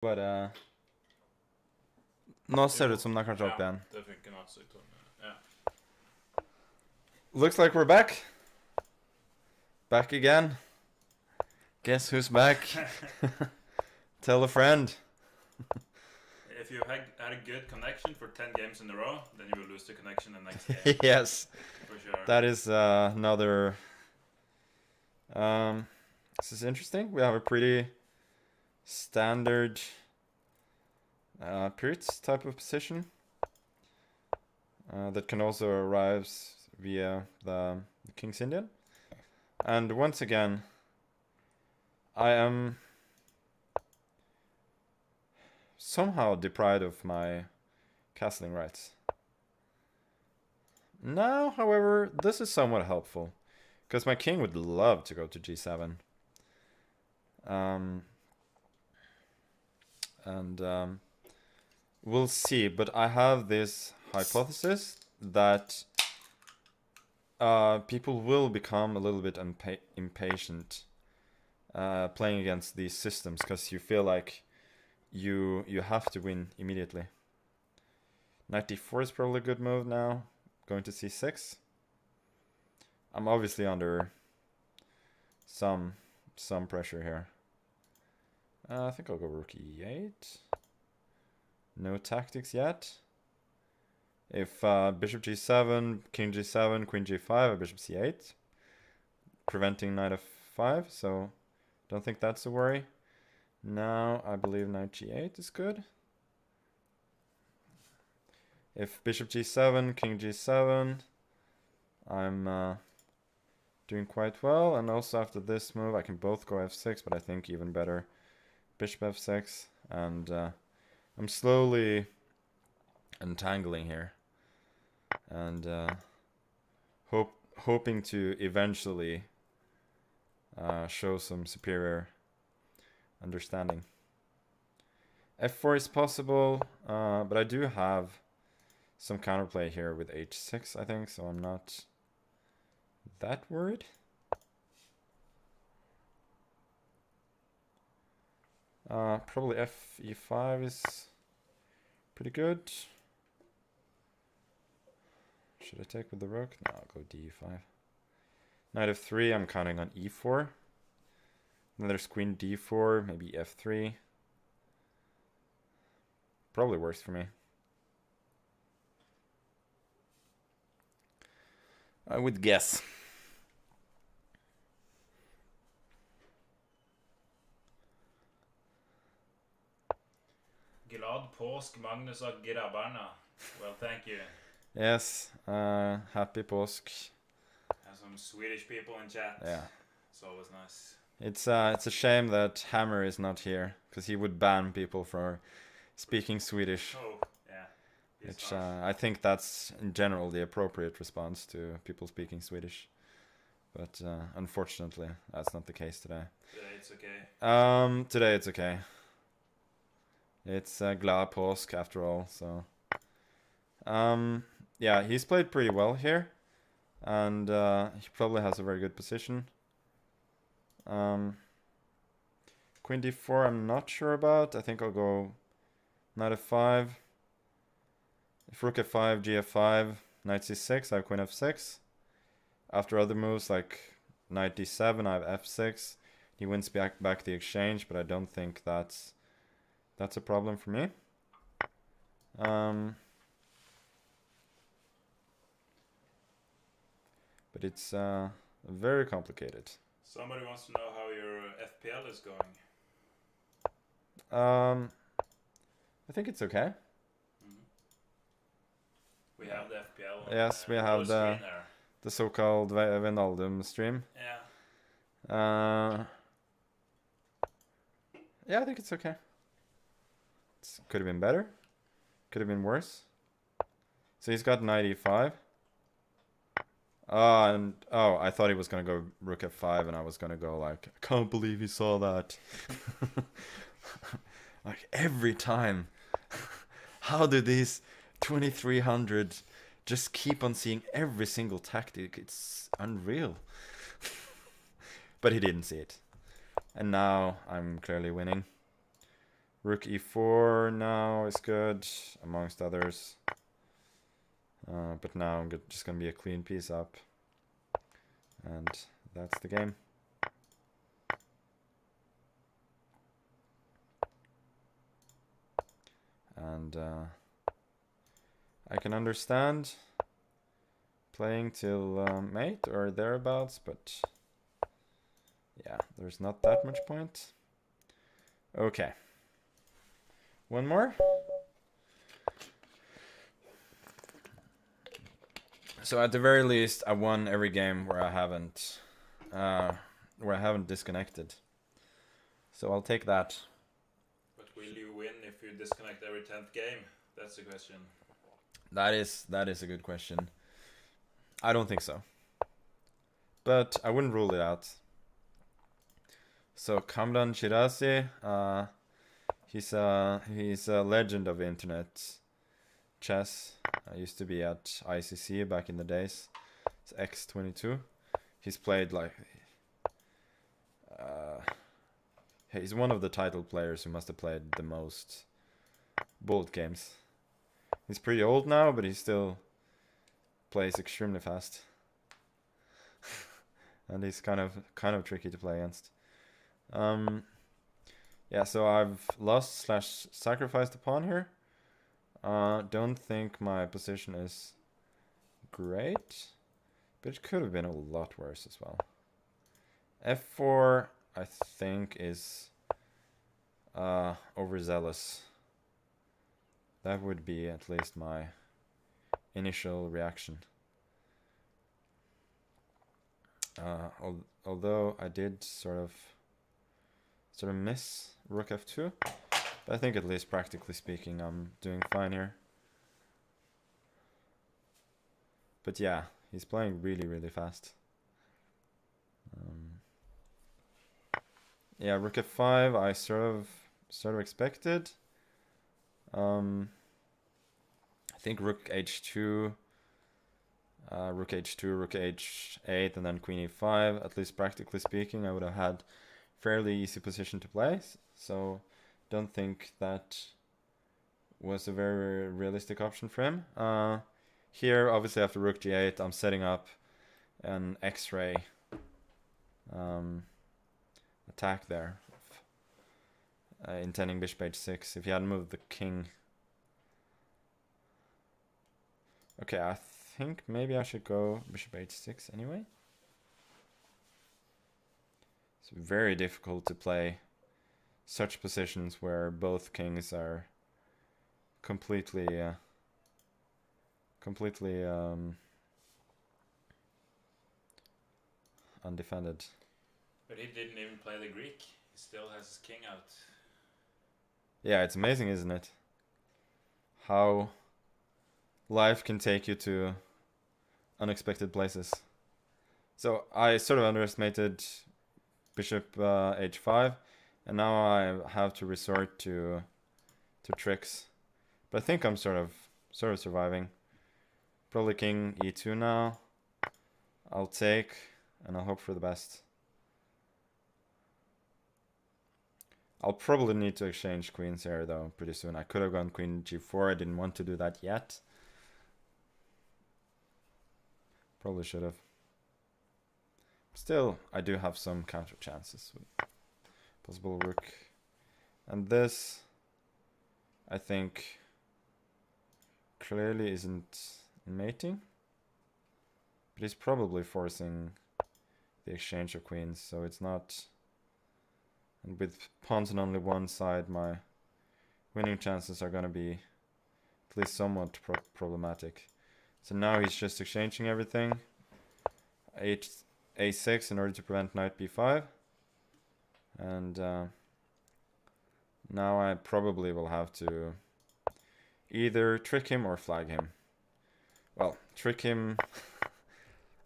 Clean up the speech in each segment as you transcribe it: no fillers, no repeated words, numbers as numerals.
Bare Nå ser det ut som den kanskje opp igjen. Det funker nå, så jeg tror ja. Looks like we're back. Back again. Guess who's back? Tell a friend. If you had a good connection for 10 games in a row, then you will lose the connection the next game. Yes. For sure. That is another... this is interesting. We have a pretty standard Pirits type of position that can also arrive via the King's Indian. And once again, I am somehow deprived of my castling rights. Now, however, this is somewhat helpful, because my king would love to go to g7. We'll see, but I have this hypothesis that people will become a little bit impatient playing against these systems, because you feel like you have to win immediately. Knight d4 is probably a good move now. Going to c6. I'm obviously under some pressure here. I think I'll go rook e8. No tactics yet. If bishop g7, king g7, queen g5, bishop c8, preventing knight f5, so don't think that's a worry. Now I believe knight g8 is good. If bishop g7, king g7, I'm doing quite well. And also after this move I can both go f6, but I think even better bishop f6. And I'm slowly untangling here. And hoping to eventually show some superior understanding. f4 is possible, but I do have some counterplay here with h6, I think, so I'm not that worried. Probably fe5 is pretty good. Should I take with the rook? No, I'll go d5. Knight f3, I'm counting on e4. Then there's queen d4, maybe f3. Probably works for me. I would guess. Glad påsk, Magnus og grabbarna. Well, thank you. Yes, happy påsk. And some Swedish people in chat. Yeah. It's always nice. It's a shame that Hammer is not here, because he would ban people for speaking Swedish. Oh, yeah. Which I think that's in general the appropriate response to people speaking Swedish. But unfortunately, that's not the case today. Today it's okay. Today it's okay. It's glad påsk after all, so... yeah, he's played pretty well here. And he probably has a very good position. Queen d4 I'm not sure about. I think I'll go knight f5. If rook f5, gf5, knight c6, I have queen f6. After other moves like knight d7, I have f6. He wins back the exchange, but I don't think that's a problem for me. But it's very complicated. Somebody wants to know how your FPL is going. I think it's okay. We have the FPL. Yes, we have the so-called Venaldum stream. Yeah. Yeah, I think it's okay. Could have been better. Could have been worse. So he's got knight e5. I thought he was gonna go rook f5, and I was gonna go like, I can't believe he saw that. Like every time. How do these 2300 just keep on seeing every single tactic? It's unreal. But he didn't see it. And now I'm clearly winning. Rook e4 now is good, amongst others. But now I'm just going to be a clean piece up. And that's the game. And I can understand playing till mate or thereabouts, but yeah, there's not that much point. Okay. One more. So at the very least, I won every game where I haven't disconnected. So I'll take that. But will you win if you disconnect every 10th game? That's the question. That is a good question. I don't think so. But I wouldn't rule it out. So Kamran Shirazi, he's a legend of internet chess. I used to be at ICC back in the days. It's X22. He's played like he's one of the title players who must have played the most Bullied games. He's pretty old now, but he still plays extremely fast. And he's kind of tricky to play against. Yeah, so I've lost / sacrificed a pawn here. Don't think my position is great, but it could have been a lot worse as well. F4, I think, is overzealous. That would be at least my initial reaction. Although I did sort of miss Rook F2, but I think at least practically speaking I'm doing fine here. But yeah, he's playing really fast. Yeah, Rook F5 I sort of expected. I think Rook H2, Rook H2, Rook H8, and then Queen E5. At least practically speaking, I would have had fairly easy position to play. So don't think that was a very realistic option for him. Here, obviously after Rook G8, I'm setting up an X-ray attack there, intending Bishop H6. If he hadn't moved the king. Okay, I think maybe I should go Bishop H6 anyway. It's very difficult to play such positions where both kings are completely undefended. But he didn't even play the Greek. He still has his king out. Yeah, it's amazing, isn't it? How life can take you to unexpected places. So I sort of underestimated Bishop H5, and now I have to resort to tricks. But I think I'm sort of surviving. Probably King E2 now. I'll take, and I'll hope for the best. I'll probably need to exchange queens here though pretty soon. I could have gone Queen G4. I didn't want to do that yet. Probably should have. Still, I do have some counter chances with possible Rook. And this, I think, clearly isn't mating. But he's probably forcing the exchange of queens, so it's not. And with pawns on only one side, my winning chances are going to be at least somewhat problematic. So now he's just exchanging everything. A6 in order to prevent knight b5. And now I probably will have to either trick him or flag him. Well, trick him...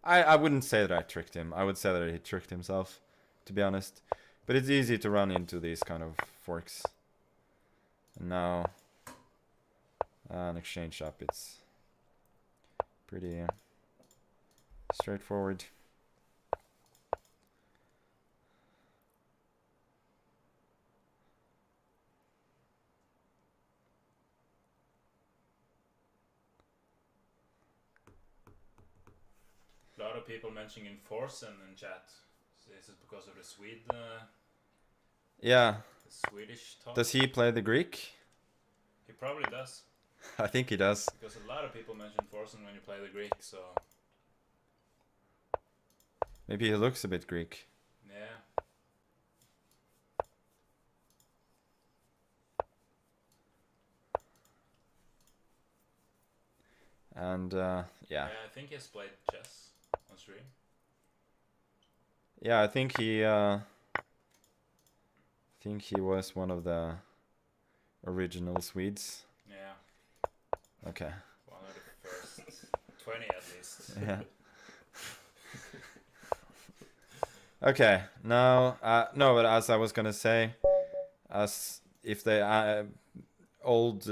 I wouldn't say that I tricked him. I would say that he tricked himself, to be honest. But it's easy to run into these kind of forks. And now an exchange up, it's pretty straightforward. of people mentioning Forsen in chat. Is it because of the Yeah. the Swedish talk? Does he play the Greek? He probably does. I think he does. Because a lot of people mention Forsen when you play the Greek, so... Maybe he looks a bit Greek. Yeah. And yeah. Yeah, I think he's played chess on stream. Yeah, I think he was one of the original Swedes. Yeah. Okay. One of the first 20 at least. Yeah. Okay. Now, no, but as I was gonna say, as if they old